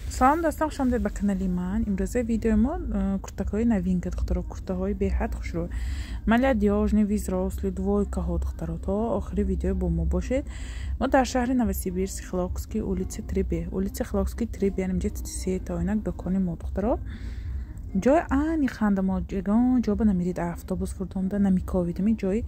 سلام دوستان، خوش آمدید به کانال من. امروزه ویدیو ما کورتاکای новинка دخترها، куртаҳои беҳад хушрӯй. Малия диожни визросли двойкаҳо духтаро. То охири видео бо мо бошед. Мо дар шаҳри Новосибирск, Хлопский улица 3Б. Улица Хлопский 3Б, инҷа се та инак дукони мо духтаро. Ҷои айни ханда мо ҷагон ҷоба намирид автобус фурдомда намиковидами ҷои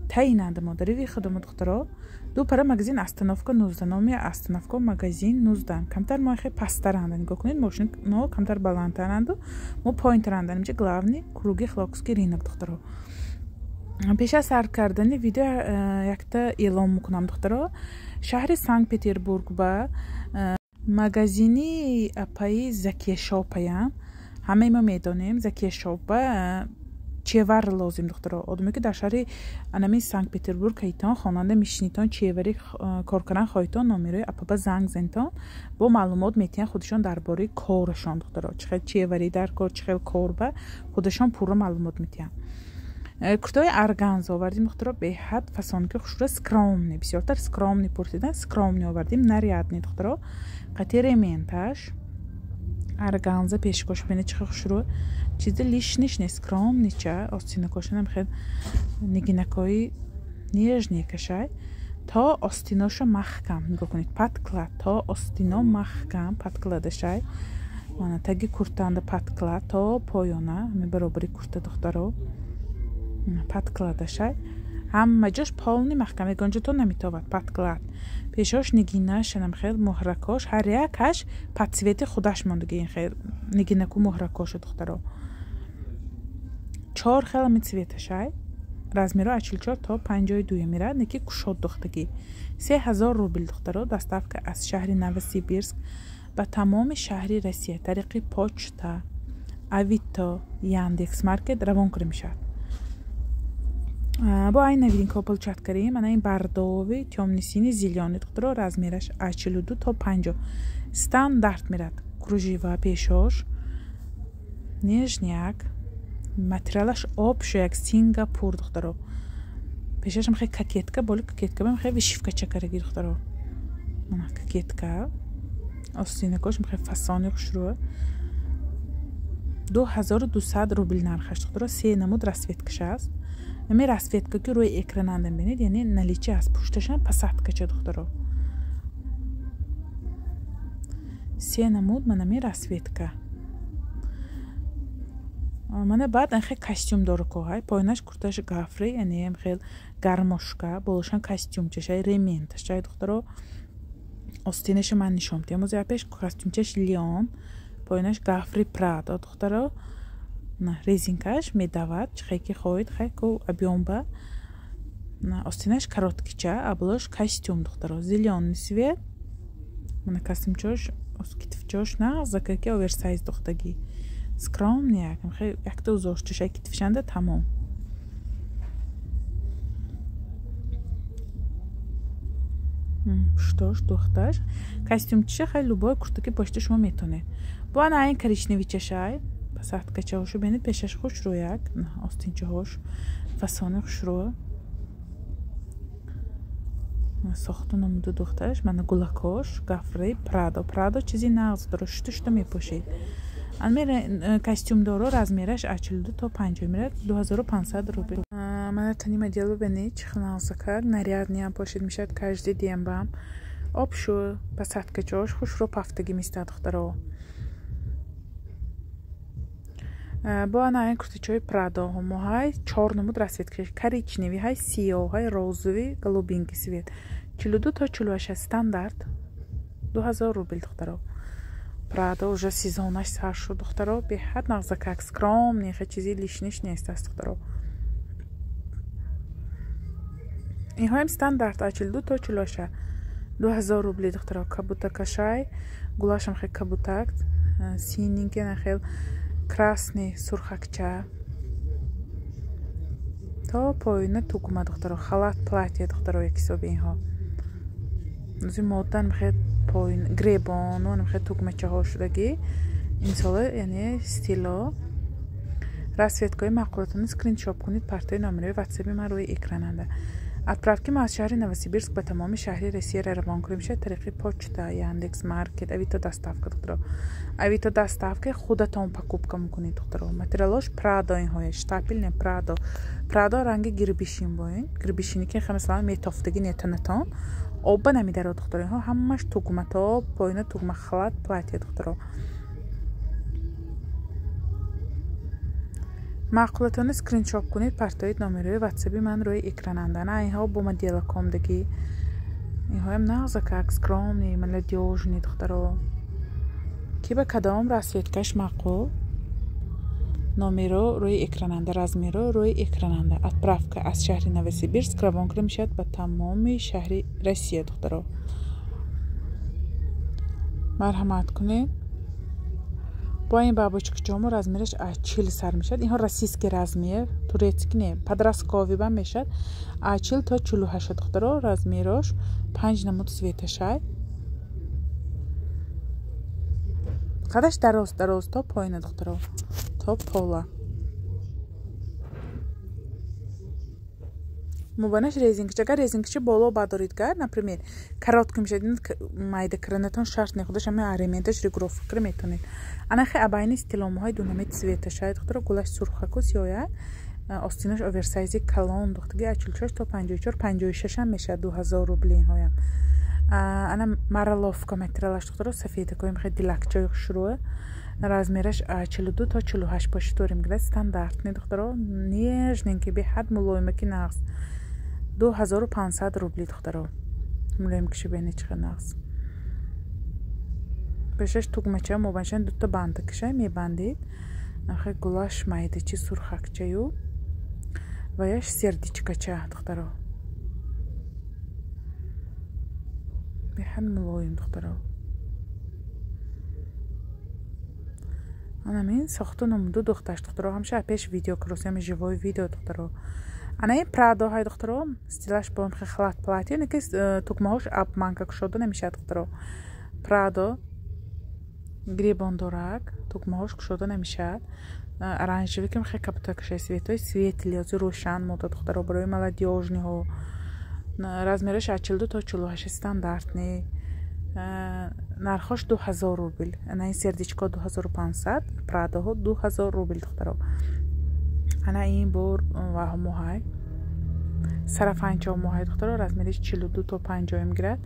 таинанда мо дари виходамо духтаро. Ду пара магазин остановка 19, номи остановка магазин 19. Камтар мо хе пастаранда. Нигоҳ кунед, мошин мо камтар баландтаранду, мо поинтаранда. Инҷа главни круги Хлопский ринок духтаро. Пеш аз сар кардани видео якта эълон мекунам духтаро. Шаҳри Санкт-Петербург ба магазини апаи Закия Шопаям. Ҳамаи мо медонем Закия Шопа чевар лозим духтаро. Одаме ки дар шаҳри анами Санкт-Петербург кайтон хонанда мишинитон чевари коркардан хоҳитон номерои апаба занг зентон бо маълумот метиҳан худашон дар бораи корашон духтаро. Чӣ хел чевари дар кор, чӣ хел кор ба худашон пурра маълумот метиҳан. Куртаҳои органза овардим духтаро, беҳад фасонки хушро, скромни, бисёртар скромни пурсидан, скромни овардим, нарядни духтаро. Қати ременташ органза пешкош бинед чӣ хел хушро. Чизи лишниш не скромнича, остинокошанам хел нигинакои нежни кашай. То остиноша маҳкам, нигоҳ кунед, падклад, то остино маҳкам, падкладашай. Мана таги куртанда падклад, то поёна, ҳами баробари курта духтаро. Падкладашай. Ҳама ҷош полни маҳкам, ягонҷа то наметовад падклад. Пешош нигинашанам хел муҳракош, ҳар якаш падсвети худаш мондагӣ, хел нигинаку муҳракоша духтаро. 4 хелами цветашай. Размеро аз 44 то 52 мирад, неки кушод духтагӣ. 3000 рубл духтаро. Доставка аз шаҳри Новосибирск ба тамоми шаҳри Россия тариқи почта, Авито, Яндекс маркет равон карда мешавад. Бо айн новинка получат карем. Ана ин бардови тёмнисини зелёни духтаро. Размераш аз 42 то 50. Стандарт мирад. Кружева пешош. Нежняк. Материалаш обшо як Сингапур духтаро. Пешашам хе кокетка, боли кокетка бам хе вишивка чакараги духтаро. Мана кокетка. Остинакош хе фасони хушро. 2200 рубл нархаш духтаро. Се намуд расветкаш аст. Ами расветка ки рӯи экрананда мебинед, яъне налича аст, пушташам пасаткача духтаро. Се намуд манами расветка. Мана баъд анхе костюм дора коҳай, поинаш курташ гафри, яъне хел гармошка, болошан костюмчашай, ременташай духтаро. Остинаша ман нишон медиҳам. Озя пеш костюмчаш лион, поинаш гафри прадо духтаро. На резинкаш медавад, чихе ки хоҳед, хайку объёмба. На остинаш короткича, аблош костюм духтаро. Зелёни свет. Мана костюмчош, китфчош на закаки оверсайз духтагӣ. Скромни якам, хе якта узошташай китфшанда тамом. Пуштош духташ. Костюмчиша хай любой куртаки пошти шумо метонед. Бо ана айн коричневичашай. Пасаткачаҳошо бинед, пешаш хушро як, остинчаҳош фасони хушро. Сохту намуду духташ, мана гулакош, гафри, прадо. Прадо чизи нағз доро, шута мепошед. Анмер костюм доро, размераш аз 42 то 50 мирад, 2500 рубл. Мана тани моделу бинед, чӣ хел нағзакар, нарядниам пошед мешавад каждый ден бам. Обшӯ, пасаткачаҳош хушро пафтагӣ мистад духтаро. Бо ана ин куртачаҳои прадо ҳамоҳай 4 намуд расветкаш, коричневӣ, ҳай сиёҳ, ҳай розовӣ, голубинки свет. 42 то 48 стандарт. 2000 рубл духтаро. Прадо уже сезонаш сар шуд духтаро. Беҳад нағзакак, скромни, хе чизи лишниш нест аст духтаро. Инҳоям стандарт аз 42 то 48. 2000 рубли духтаро. Кабутакашай, гулашам хе кабутак, сининки на хел красный сурхакча. То поина тугма духтаро. Халат платье духтаро як ҳисоби инҳо. Зи моддан мехед поин гребону мехед тугмачаҳо шудагӣ. Инсола яъне стило. Расветкаи мақолатони скриншот кунед, партои номерои ватсаби ман рӯи экрананда. отправки мы из шахри Новосибирск по тамоми шахри России равон кунем шад тариқи почта, Яндекс Маркет, авито доставка духтаро. Авито доставка худатон покупка мекунед духтаро. Материалош Прадо инҳояд, штапел не Прадо. Прадо ранги гирбишин боин. Гирбишини ки хамасалан метофтаги нетанатон. Оба намидаро духтаро. Инҳо ҳамаш тугмато, поина тугма халат платье духтаро. маъқулатони скриншот кунед, партоид номерои ватсаби ман рӯи экрананда. Айнҳо бо модела комдагӣ. Инҳоям нағза как скромни, молодёжни духтаро. Ки ба кадом расветкаш маъқул? Номеро рӯи экрананда, размеро рӯи экрананда. Отправка аз шаҳри Новосибирск равон карда мешавад ба тамоми шаҳри Россия духтаро. марҳамат кунед. با این бабочка ҷому размераш 40 сар мешад. Инҳо российский размер, турецкий не, подростковый ба мешад. 40 то 48 духтаро, размерош 5 намуд светашай. қадаш дароз то поина духтаро, то пола. мубанаш резинкич. Агар резинкичи боло бадоридгар, например, короткий мешад, майда кранатон шарт не худаш ами аременташ регулировка метонед. Анахи абайни стиломҳои дунамит светашай духтаро, гулаш сурхаку сиёя, остинош оверсайзи калон духтаги 46 то 54, 56 ам мешад 2000 рубли инҳоям. Ана мараловка материалаш духтаро, сафедакои мехед дилакчои хушрӯ. размераш 42 то 48 боши тори мегирад, стандартни духтаро, нежненький беҳад мулоимаки нағз 2500 рубли духтаро. мулоимкиши бени чиқа нағз. бешаш тугмача мобаншан дута бандакиша мебандид. Ахи гулаш майдачи сурхакчаю ва яш сердичкача духтаро. беҳад мулоим духтаро. анамин сохту номуду духташ духтаро. ҳамша пеш видео кросями живой видео духтаро. ана ин Прадо ҳай духтаро, стилаш бо халат платье, неки тугмаҳош абманка кушода намешад духтаро. Прадо гребон дорак, тугмаҳош кушода намешад. оранжевый ки мехе капута кашай светои светли, ози рӯшан мода духтаро, барои молодёжниҳо. размераш 42 то 48 стандартни. нархош 2000 рубл. ана ин сердичко 2500, Прадоҳо 2000 рубл духтаро. ана ин бор моҳай сарафанчо моҳай духтаро, размериш 42 то 50 мегирад.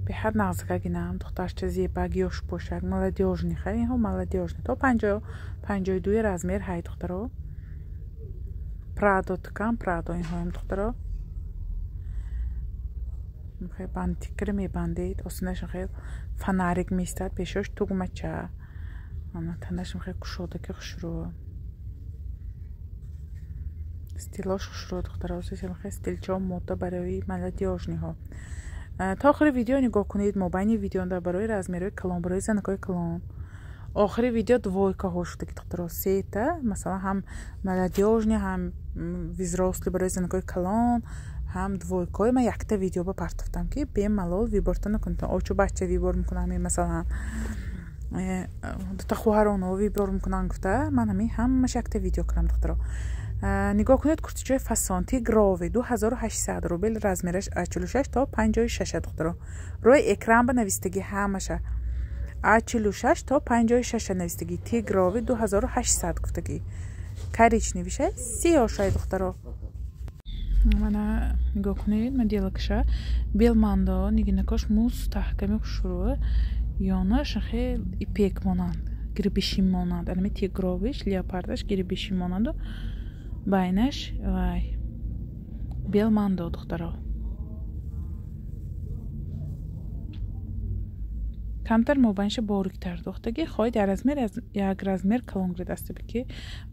беҳад нағзакагинам духтарча зебаг ёш бошад, молодёжни хай, инҳо молодёжни то 52 размер ҳай духтаро. Прадо ткан, Прадо инҳоям духтаро. خیلی بانتیکر میبندید آستینش خیلی فنارک میستاد پیشش توگمچه آن تنش خیلی کشوده که خشرو استیلاش خشرو دخترها خیلی استیلچه مودا برای молодёжни ها. تا آخر ویدیو نگاه کنید. مبانی ویدیو در برای размерهای کلون، برای زنکای کلون. آخر ویدیو двойка ها شده که دخترها سیتا مثلا هم молодёжни هم взрослый برای زنکای کلون هم двойкой. من якта видео ба партофтам ки бемалол виборта накунтам. очу бача вибор мекунам, масалан дута хуҳароно вибор мекунам гуфта ман ҳамин ҳамаш якта видео кунам духтаро. нигоҳ кунед куртичаи фасон тигрове 2800 рубл, размераш 46 то 56 духтаро. рӯи экран ба навистагӣ ҳамаша 46 то 56 навистагӣ тигрове 2800 гуфтагӣ. коричневиша сиёшай духтаро. мана нигоҳ кунед моделакаша белмандо нигинакош мустаҳками хушрӯ ёнаш хеле ипек монанд, гирбишин монанд. анами тигровиш леопардаш гирбишин монанду байнаш вай белмандо духтаро. камтар мобайниша бориктар духтаги хоҳед як размер калон гирад астаби ки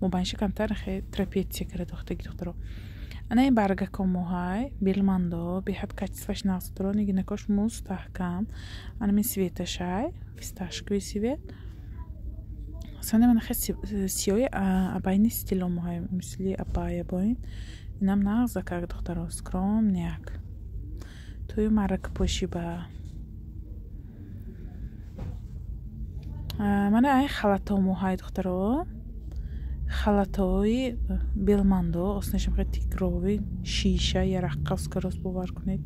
мобайниша камтар хеле трапеция кара духтаги духтаро. ана ин баргако моҳай белмандо беҳад качестваш нағз духтаро. нигинакош мустаҳкам. анамин светашай фисташковый свет. асани мана хеле сиёи абайни стило моҳай мисли абая боин. инам нағза как духтаро, скромняк. тои марак пошиба. мана ай халато моҳай духтаро. халатҳои белмандо оснашам хеле тикрови шиша яраққа скорост бовар кунед.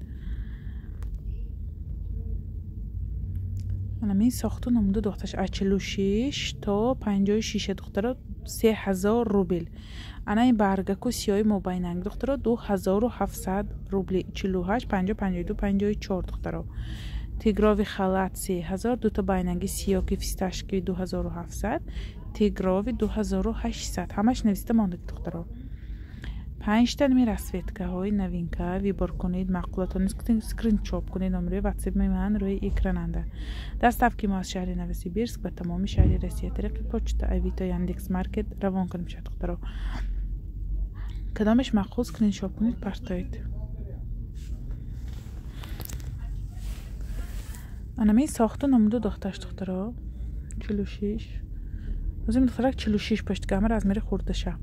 Анамин сохту намуду духташ 46 то 56 духтаро 3000 рубл. Ана ин баргаку сиёи мобайнанг духтаро 2700 рубли 48 50 52 54 духтаро. Тигрови халат 3000, дута байнанги сиёки фисташки 2700, тигрови 2800. Ҳамаш нависта монда духтаро. 5 та нами расветкаҳои новинка вибор кунед, маъқулатонро скриншот кунед, номерои ватсаби ман рӯи экрананда. Доставки мо аз шаҳри Новосибирск ба тамоми шаҳри Россия тариқи почта, Авито, Яндекс Маркет равон кунем шуд духтаро. Кадомаш мақул скриншот кунед, партоед. Анамин сохту намуду духташ духтаро 46. Өзüm духтарак 46 паштгамар аз мери хурдаша.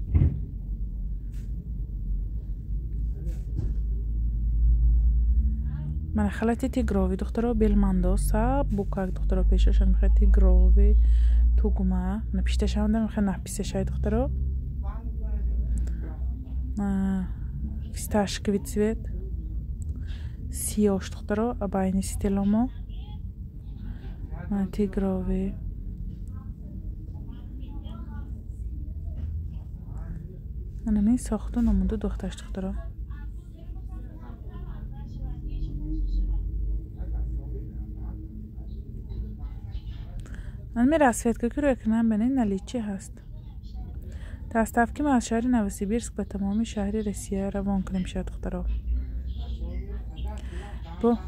Мана халати тигрови духтаро белмандоса букак духтаро пешашан мехай тигрови тугма напишташанда мехай написашай духтаро. Фисташковый цвет. Сиёш духтаро абайни стиломо. Тигрови. Анамин сохту намуду духташ духтаро. Анами расветка ки рӯи экран бинед наличие ҳаст. Доставки мо аз шаҳри Новосибирск ба тамоми шаҳри Россия равон кунем шуд духтаро. Бо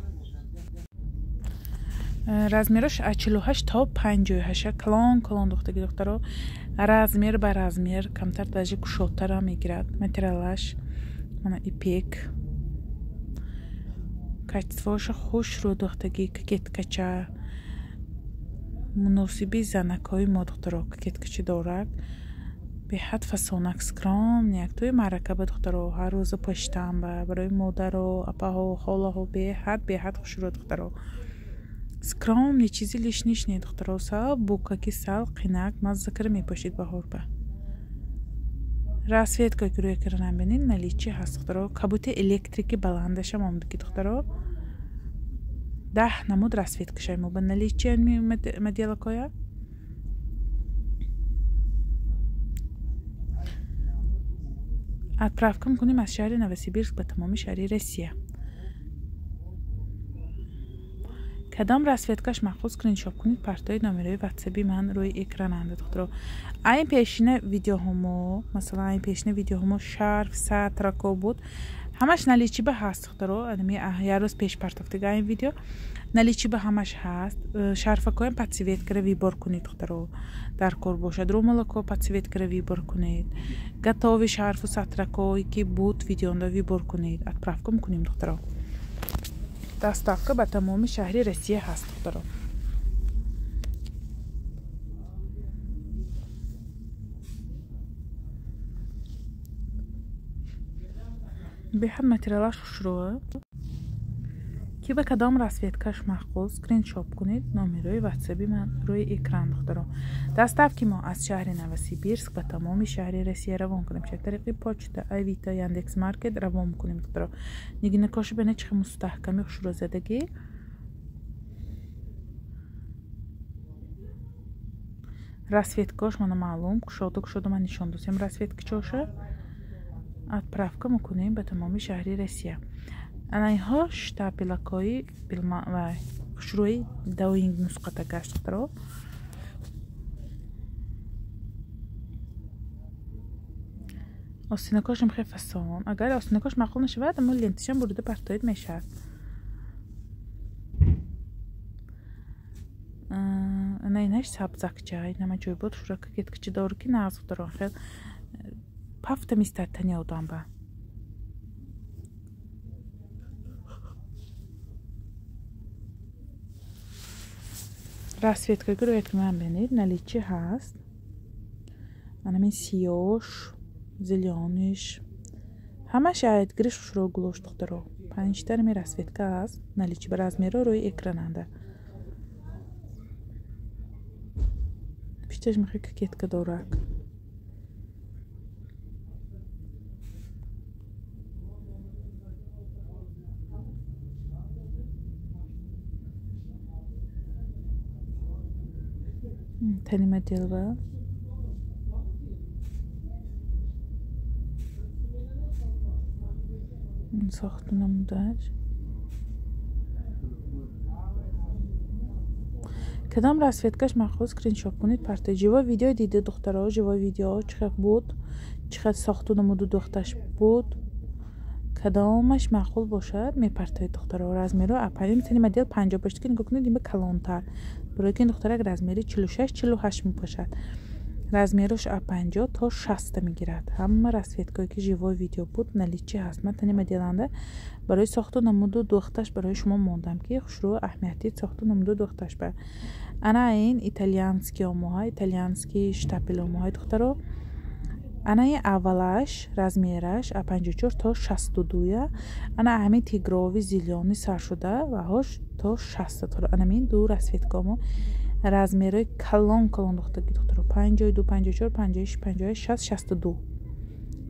размерош 48 то 58 калон духтаги духтаро. Размер ба размер камтар даже кушодтара мегирад. материалаш мана ипек. качествоша хушрӯ духтаги кокеткача муносиби занакҳои мо духтаро. Кокеткача дорад беҳад фасонак скромняк тои маърака ба духтаро ҳар рӯза поштан барои модаро апаҳо холаҳо беҳад хушрӯ духтаро. скромни чизи лишниш не духтаро. сал букаки сал қинак маззакара мепошид баҳорба. расветка ки рӯи экран бинед наличие ҳаст духтаро. кабути электрики баландашам омдаги духтаро. 10 намуд расветкашай мо ба наличие моделакоя. отправка мекунем аз шаҳри Новосибирск ба тамоми шаҳри Россия. кадом расветкаш мақул скриншот кунед, партои номерои ватсаби ман рӯи экрананда духтаро. айн пешина видеоҳомо масалан айн пешина видеоҳомо шарф сатрако буд ҳамаш наличиба ҳаст духтаро. адами як рӯз пеш партофтага айн видео наличиба ҳамаш ҳаст. шарфакоям подсветкара вибор кунед духтаро. дар кор бошад румалако подсветкара вибор кунед. гатови шарфу сатракои ки буд видеонда вибор кунед. отправка мекунем духтаро. доставка ба тамоми шаҳри Россия ҳаст духтаро. беҳад материалаш хушрӯа. ки ба кадом расветкаш мақул скриншот кунед, номерои ватсаби ман рӯи экран духтаро. доставки мо аз шаҳри Новосибирск ба тамоми шаҳри Россия равон кунем шуд тариқи почта, Авито, Яндекс Маркет равон кунем духтаро. нигинакош бинед чихи мустаҳками хушрӯзадагӣ. расветкош мана маълум кушода ман нишон досем расветкачоша. отправка мекунем ба тамоми шаҳри Россия. анайҳо штапелакои хушрӯи даоинг нусхатагаш духтаро. остинакошам хеле фасон. агар остинакош мақул нашавад аммо ленташам бурида партоид мешавад. анайнаш сабзакчай нама ҷойбод шура кокеткача дору ки нағз духтаро. хел пафта мистад тани одам ба. расветка ки рӯи экран бинед наличие ҳаст. анамин сиёш зелениш ҳамаш айдгириш хушрӯ гулош духтаро. 5 та нами расветка ҳаст. наличие ба размеро рӯи экрананда. пишташ мехай кокетка дорак. тани модельва сохту намудаш. کدام расцветкаш махсус скриншот кунед партои живо видео дида духтаро живо видео чихак буд чихак сохту намуду духташ буд кадомаш маъқул бошад мепартои духтаро размеро апарим тани модел 50 бошад ки нигоҳ кунед ин ба калонтар барои ки ин духтарак размери 46-48 мебошад размерош А50 то 60 мегирад ҳама расцветкое ки живо видео буд наличӣ ҳаст ман тани моделанда барои сохту намуду духташ барои шумо мондам ки хушрӯ аҳамияти сохту намуду духташ ба ана ин итальянский омоҳа итальянский штапел омоҳаи духтаро ана ин аввалаш размераш А54 то 62 ана ҳамин тигрови зилёни саршуда ваҳош то 60 то ана мин ду расцветка омо размерои калон духтаги духтаро 52 54 56 56 62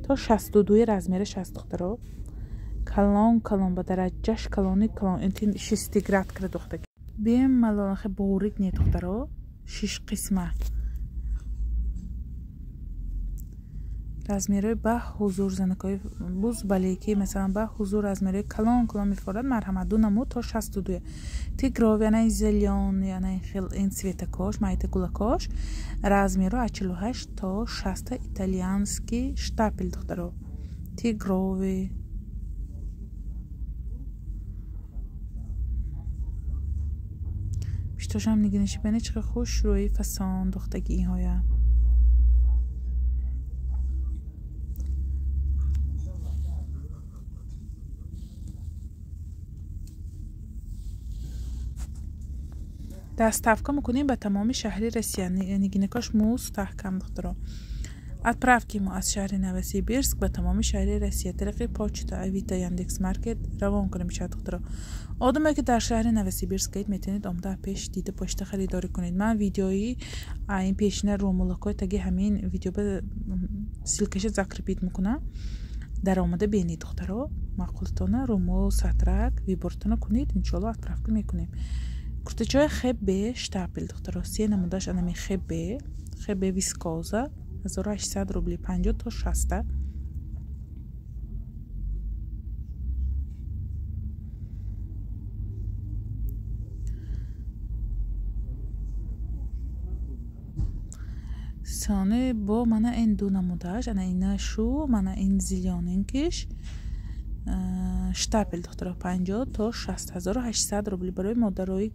то 62 размераш аст духтаро калон ба дараҷаш калони калон интин 6 град кара духтаги бем малонахе борик не духтаро 6 қисма размерои ба ҳузур занакои буз балеки масалан ба ҳузур размерои калон мефорад марҳамат ду намуд то 62 тигрови ана зелёни ана ин цветакош майта гулакош размеро 48 то 60 итальянский штапел духтаро тигрови биштошам нигиниши бене чиқа хуш рӯи фасон духтаги инҳоя доставка мекунем ба тамоми шаҳри Россия нигинакош мустаҳкам духтаро отправки мо аз шаҳри Новосибирск ба тамоми шаҳри Россия тариқи почта авито яндекс маркет равон кунем шаҳр духтаро одаме ки дар шаҳри Новосибирск гаид метавонед омада пеш дида почта харидорӣ кунед ман видеои ин пешина румулакои таги ҳамин видео ба силкаша закрепит мекунам дар омада бинед духтаро маъқулатона румул сатрак вибортона кунед иншоалло отправка мекунем куртачаи хб штапел духтаро се намудаш анами хб вискоза 1800 рубли 50 то 60 сони бо мана ин ду намудаш ана ина шу мана ин зилёнинкиш штапел духтаро 50 то 60 1800 рубли барои модарои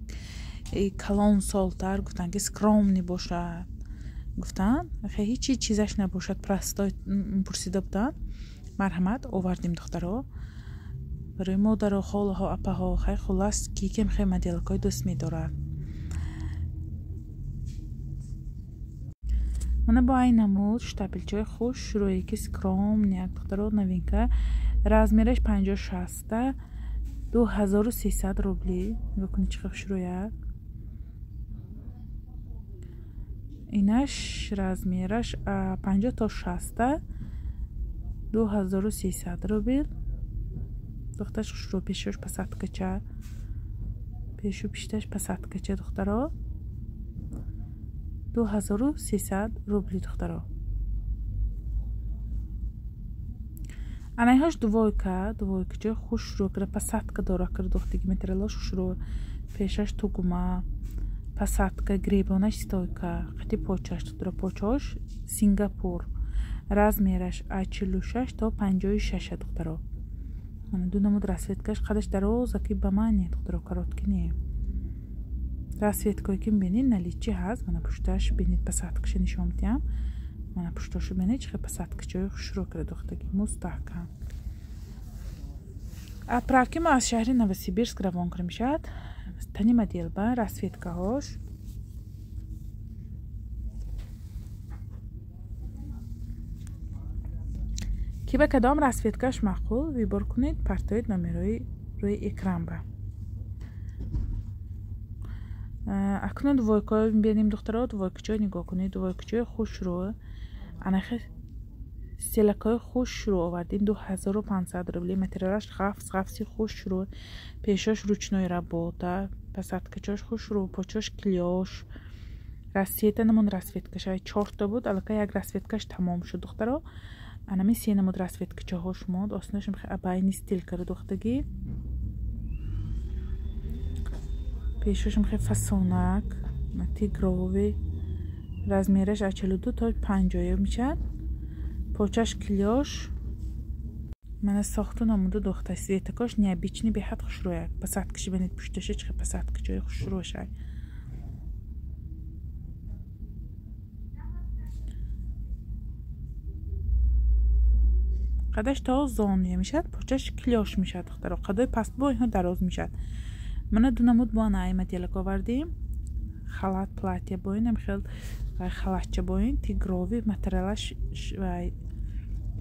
калон солтар гуфтан ки скромни бошад гуфтан ҳеҷ чизаш набошад простой пурсида буданд марҳамат овардем духтаро барои модаро холаҳо апаҳо хай хулас кикем хай моделакой дӯст медорад мана бо айн намуд штапелчаи хуш рӯи ки скромняк духтаро новинка размераш 50-60 2300 рубли бикуни чиқа хушрӯяк инаш размераш 50 то 60 2300 рубл духташ хушрӯ пешош пасадкача пешу пишташ пасадкача духтаро 2300 рубли духтаро анаиҳош двойкачаи хушрӯ кара пасадка дора кара духтаги материалош хушрӯ пешаш тугума пасадка гребонаш стойка қати почаш духтаро почаш сингапур размераш 46 то 56 духтаро мана ду намуд расцветкаш қадаш дароза ки ба ман не духтаро коротки не расцветкое ки мебинед наличӣ ҳаст мана пушташ бинед пасадкаша нишон медиҳам мана пушташу бинед чихе пасадкачаи хушрӯ кара духтаги мустаҳкам отправки мо аз шаҳри Новосибирск равон кара мешавад тани модел ба расцветкаҳош ки ба кадом расцветкаш маъқул вибор кунед партоед номерои рӯи экран ба акнун двойкаҳо мебинем духтаро двойкачаи нигоҳ кунед двойкачаи хушрӯ анахе селакаи хушрӯ овардем 2500 рубли материалаш ғафси хушрӯ пешаш ручной работа пасадкачаш хушрӯ почаш клёш Россията намон расветкаш ай 4 та буд, аллакай як расветкаш тамом шуд духтаро. Анами се намуд расветкачаҳо шумод осинашам абайни стил карда духтаги. пешошам хе фасонак тигровый. размераш аз 42 تا 50 мешад. почаш клёш. мана сохту намуду духта светакош необычный бехат хушруяк. Посадкаши бенит пушташич хе посадкачой хушруашай. قدش تا زانویه میشد پشتش کلیاش میشد دخترا قدای پست با اینها دراز میشد من دو نمود با نایمت یلک آوردیم خلات پلاتیه با این خیل خلاتچه با این تیگروی متریالش و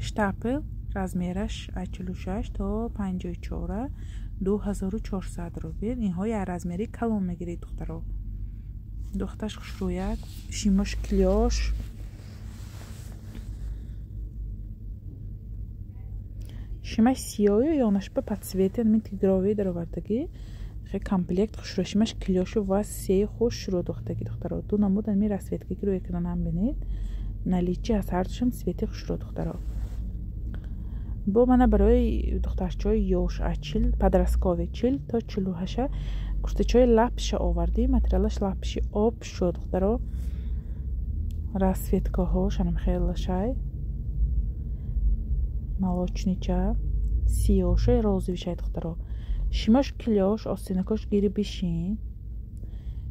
شتاپل размераш 46 تا 54 2400 روبل اینها یه размери کلان میگیرید دخترا دخترش خوشرویک شیماش کلیاش شیماش سیاهی یا نشبه подсветен من تیگروی در آوردگی خیلی کامپلیکت خوشرو شیماش کلیاشو و سی خوش رو دختگی دخترا دو نمود می رسویتگی که رو اکران هم بینید نلیچی از هر دوشم سویتی خوش رو دخترا با منه برای دخترچای یوش اچیل پدرسکاوی چیل تا 48 کشتچای لپش آوردی متریالش لپشی آب شد دخترا رسویتگاه هاش هم خیلی شای молочнича сиёши розовишай духтаро шимаш килёш остинакош гири бишин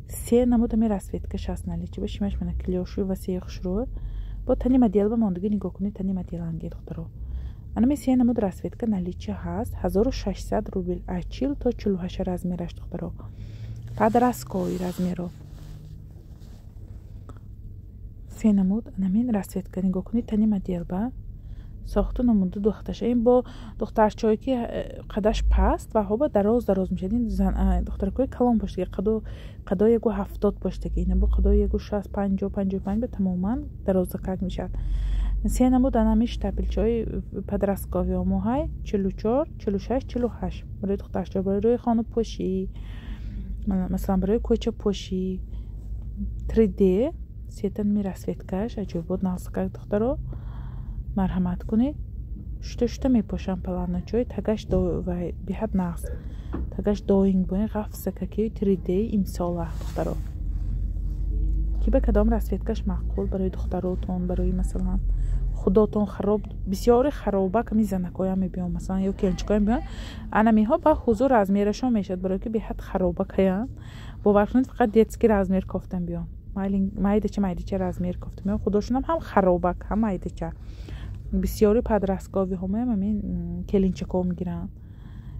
се намуда ми расветкаш аст наличи ба шимаш мана килёшу ва се хушро бо тани модел ба мондагӣ нигоҳ кунед тани моделанги духтаро анами се намуд расветка наличи ҳаст 1600 рубл ачил то 48 размераш духтаро падраскои размеро се намуд анамин расветка нигоҳ кунед тани модел ба ساخته نمونده دخترش این با دخترچه‌ای که قدش پست و هوا دراز میشه این دخترکای کلام باشه قدا یگو 70 باشه که این با قدا یگو 60 50 55 به تماما درازکک میشه سه نمود انمیش تپلچای پدرسکاوی موهای 44 46 48 برای دخترچه برای روی خانه پوشی مثلا برای کوچه پوشی 3D سیتن می رسویتکش عجیب بود نازکک دخترو مرحمت کنید شته میپوشم پلانچوی تگش دو و بیحد نقص تگش دوینگ باید غف سککی 3D امسال دخترو کی به کدام رسویتکش معقول برای دختروتون برای مثلا خداتون خراب بسیاری خرابه که میزنکای هم میبیان مثلا یا کلنچکای میبیان انمی ها با حضور رزمیرشان میشد برای که بیحد خرابه کیان باور کنید فقط دیتسکی رزمیر کفتن بیان مایده چه رزمیر کفتن بیان خودشون هم خرابه هم مایده چه بسیاری پدرسکاوی همه همین کلینچکو میگیرن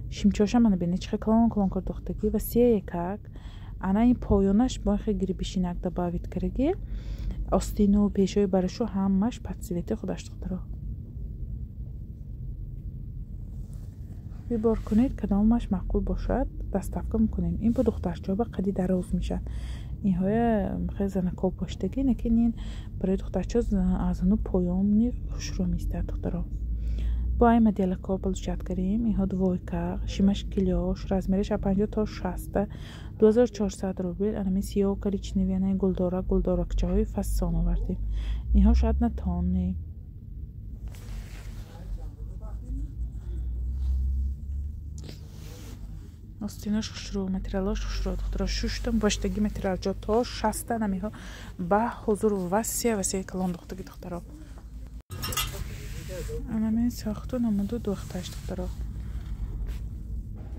شیمچاشم منو بینه چه کلان کار دختگی و سیه یکک انا این پایونش با خیلی گری بشینک دباوید کرگی آستینو پیشوی برشو همش پدسویتی خودش دخترا بیبار کنید کدامش معقول باشد دستفکه میکنیم این با دخترچه با قدی دراز میشن این های خیلی زنکا پاشتگی نکنین برای دخترچه از اونو پایامونی خوش رو میسته دخترا با این مدیل کابل جد کریم این ها دویکه شیمش کلیاش رزمیرش 50 تا 60 2400 روبل انمی سیاه و کلیچ نویانه گلدارکچه های فسان آوردیم این ها شاید نتانیم آستیناش خوش رو متریالاش خوش رو دخترا شوشتم باشتگی متریال جا تا 60 نمیها با حضور وسیع کلان دختگی دخترا انمی ساختو نمودو دخترش دخترا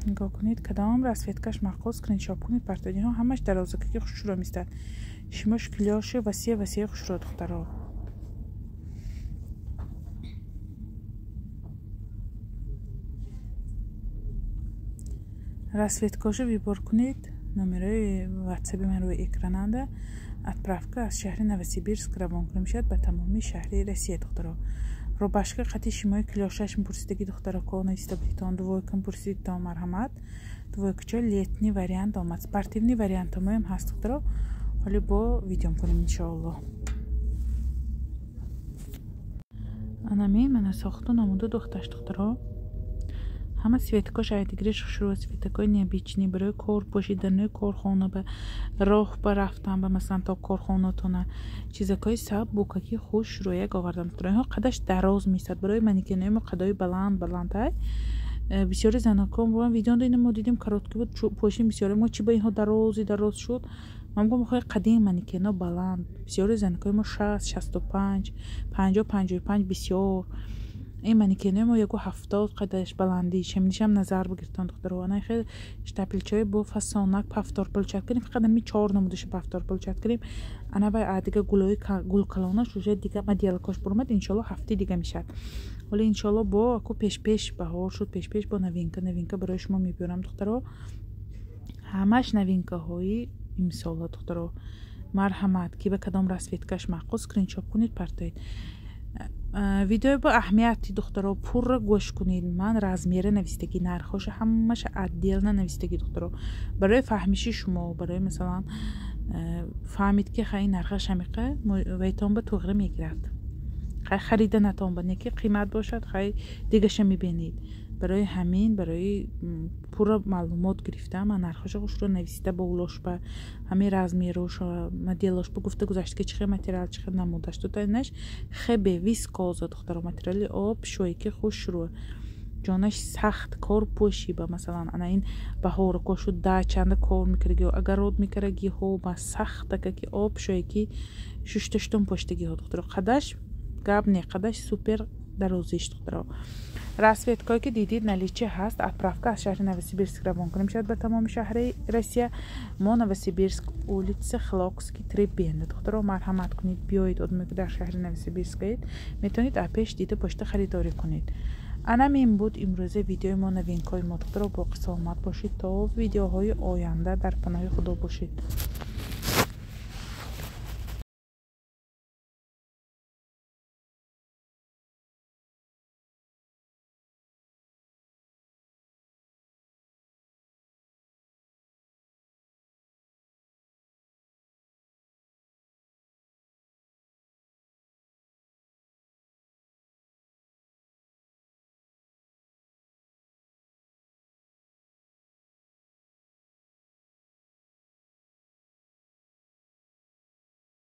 نگاه کنید کدام رسویتکش مقاس کنید شاب کنید پرتادین ها همش درازکه خوش رو میستد شیماش کلیاش وسیع خوش رو دخترا رسویتکاشو بیبار کنید نمره واتساپی من روی اکراننده اتپرافکا از شهر نوسیبیرسک روان کنه میشد به تمامی شهری رسیه دخترا رو باشکه قطعی شیمای کلیاشش پرسیدگی دخترا کنه استابیلیتان دویکن پرسیدتان مرحمت دویکچه لیتنی وریانت آمد سپارتیونی وریانت هم هست دخترا حالی با ویدیوم کنیم انشاءالله انمی من ساختو نمونده دخترش دخترا همه سویتکاش ایدگریش شروع سویتکای نبیچنی برای کار پوشیدن کارخانه به راه برفتن به مثلا تا کارخانه تونه چیزکای سب بوکاکی خوش رو یک آوردم تو ها قدش دراز میسد برای منیکنه ما قدای بلند های بسیاری زنکان با ویدیو دیدیم ما دیدیم کاراتکی بود پوشین بسیاری ما چی به اینها دراز شد من میگم خیلی قدیم منیکنه بلند بسیاری زنکای ما 60 65 50 55 بسیار این منیکنه ما یکو 70 قدش بلندی شمنیش هم نظر بگیرتن دخترانه خیلی شتاپلچای با فسانک پفتار پلچت کنیم فقط می 4 نمودش پفتار پلچت کنیم انا باید دیگه گل کلانه شوجه دیگه مدیالکاش برمد انشالله هفته دیگه میشد ولی انشالله با اكو پیش بهار شد پیش با نوینکه برای شما میبرم دخترها همش نوینکه های امسال دخترها مرحمت کی به کدام رسویتکش محقوس اسکرین شات کنید پرتایید ویدیو با اهمیتی دخترها پر گوش کنید من رزمیره نویستگی نرخوش همش عدیل نویستگی دخترها برای فهمیشی شما برای مثلا فهمید که خیلی نرخش همیقه ویتان به توغره میگیرد خیلی خریده نتان با نیکی قیمت باشد خیلی دیگه میبینید برای همین برای پورا معلومات گرفتم من نرخش خوش رو نویسیده با اولوش به همه رزمیروش و مدیلاش بگفته گذاشته که چه متریال چه نمودش تو تنش خیلی ویسکوز دختر متریالی آب شوی که خوش رو جانش سخت کار پوشی با مثلا انا این بهار کوشو دا چند کار میکردی و اگر رود میکردی ها با سخت که آب شوی که ششتشتون پشتگی ها دختر قدش گاب نه قدش سوپر درازیش دختر رسویتکایی که دیدید نلیچه هست اطرافکا از شهر نوسیبیرسک روان کنیم شد به تمام شهر روسیه ما نوسیبیرسک اولیتس خلاکسکی 3 بینده دخترها مرحمت کنید بیایید ادامه که در شهر نوسیبیرسک اید میتونید اپش دیده پشت خریداری کنید انم این بود امروزه ویدیو ما نوینکای ما دخترها با سلامت باشید تا ویدیوهای آینده در پناه خدا باشید